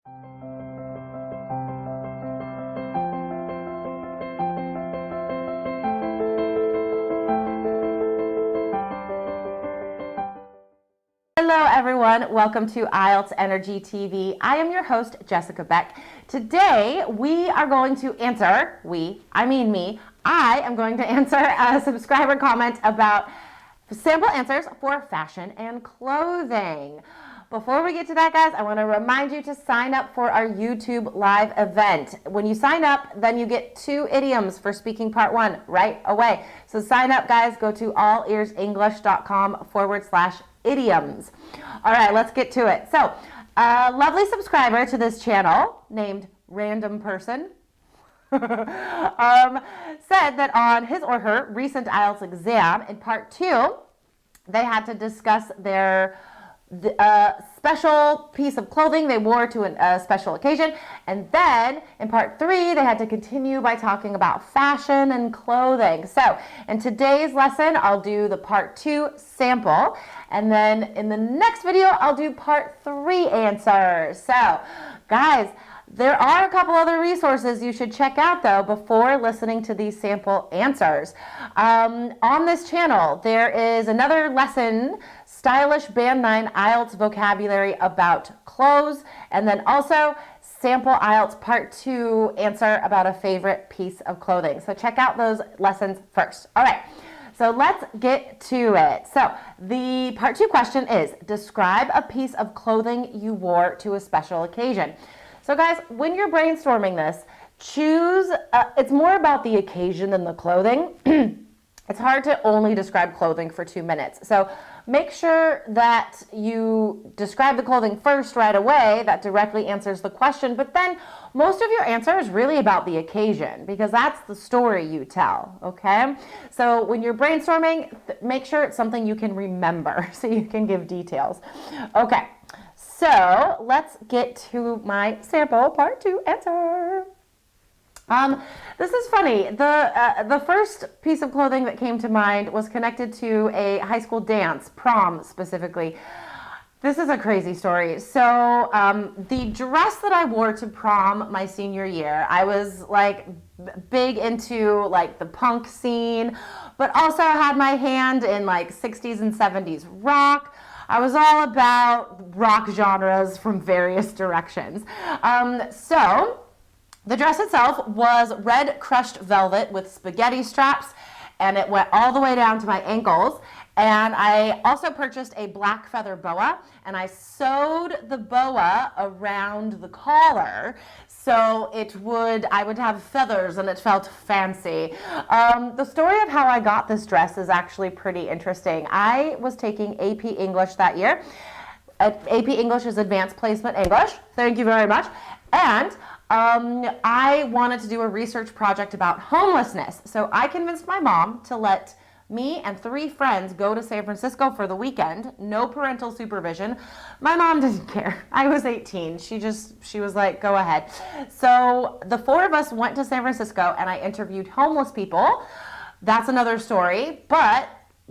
Hello everyone, welcome to IELTS Energy TV. I am your host, Jessica Beck. Today we are going to answer, I am going to answer a subscriber comment about sample answers for fashion and clothing. Before we get to that, guys, I want to remind you to sign up for our YouTube live event. When you sign up, then you get 2 idioms for speaking part 1 right away. So sign up, guys. Go to allearsenglish.com/idioms. All right, let's get to it. So, a lovely subscriber to this channel named Random Person said that on his or her recent IELTS exam, in part 2, they had to discuss their special piece of clothing they wore to a special occasion, and then in part 3 they had to continue by talking about fashion and clothing. So in today's lesson I'll do the part 2 sample, and then in the next video I'll do part 3 answers. So guys, there are a couple other resources you should check out though before listening to these sample answers. On this channel there is another lesson, Stylish Band 9 IELTS Vocabulary About Clothes, and then also Sample IELTS Part 2 Answer About a Favorite Piece of Clothing. So check out those lessons first. All right, so let's get to it. So the Part 2 question is, describe a piece of clothing you wore to a special occasion. So guys, when you're brainstorming this, choose, it's more about the occasion than the clothing. It's hard to only describe clothing for 2 minutes. So make sure that you describe the clothing first right away. That directly answers the question. But then most of your answer is really about the occasion because that's the story you tell, okay? So when you're brainstorming, make sure it's something you can remember so you can give details. Okay, so let's get to my sample part 2 answer. This is funny. The first piece of clothing that came to mind was connected to a high school dance, prom specifically. This is a crazy story. So the dress that I wore to prom my senior year, I was like big into like the punk scene, but also had my hand in like 60s and 70s rock. I was all about rock genres from various directions. So the dress itself was red crushed velvet with spaghetti straps, and it went all the way down to my ankles. And I also purchased a black feather boa, and I sewed the boa around the collar so I would have feathers and it felt fancy. The story of how I got this dress is actually pretty interesting. I was taking AP English that year. AP English is Advanced Placement English. Thank you very much. And I wanted to do a research project about homelessness. So I convinced my mom to let me and 3 friends go to San Francisco for the weekend. No parental supervision. My mom didn't care. I was 18. She was like, go ahead. So the 4 of us went to San Francisco and I interviewed homeless people. That's another story. But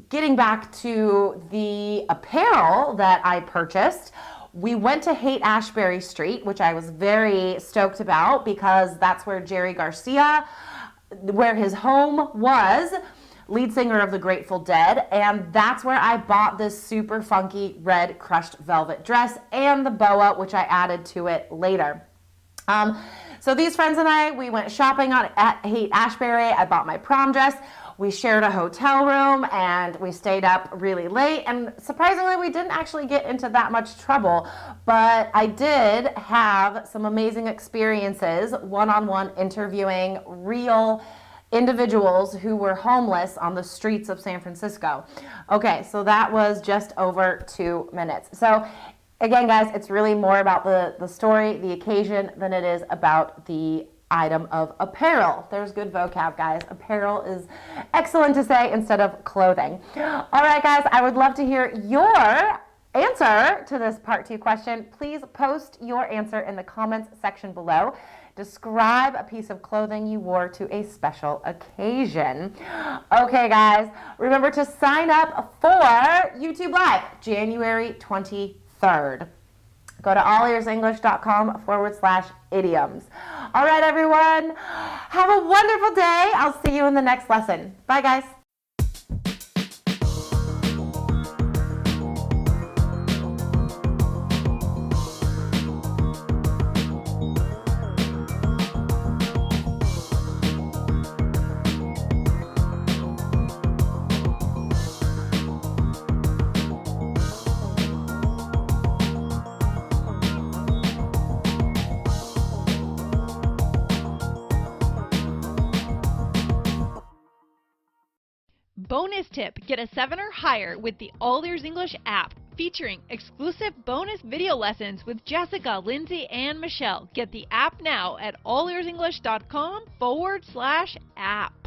getting back to the apparel that I purchased, we went to Haight-Ashbury Street, which I was very stoked about because that's where Jerry Garcia, where his home was, lead singer of the Grateful Dead, and that's where I bought this super funky red crushed velvet dress and the boa, which I added to it later. So these friends and I, we went shopping at Haight-Ashbury. I bought my prom dress. We shared a hotel room and we stayed up really late, and surprisingly we didn't actually get into that much trouble, but I did have some amazing experiences one-on-one interviewing real individuals who were homeless on the streets of San Francisco. Okay, so that was just over 2 minutes. So again, guys, it's really more about the story, the occasion, than it is about the item of apparel. There's good vocab, guys. Apparel is excellent to say instead of clothing. All right, guys, I would love to hear your answer to this part 2 question. Please post your answer in the comments section below. Describe a piece of clothing you wore to a special occasion. Okay, guys, remember to sign up for YouTube Live, January 23rd. Go to allearsenglish.com/idioms. All right, everyone. Have a wonderful day. I'll see you in the next lesson. Bye, guys. Bonus tip, get a 7 or higher with the All Ears English app, featuring exclusive bonus video lessons with Jessica, Lindsay, and Michelle. Get the app now at allearsenglish.com/app.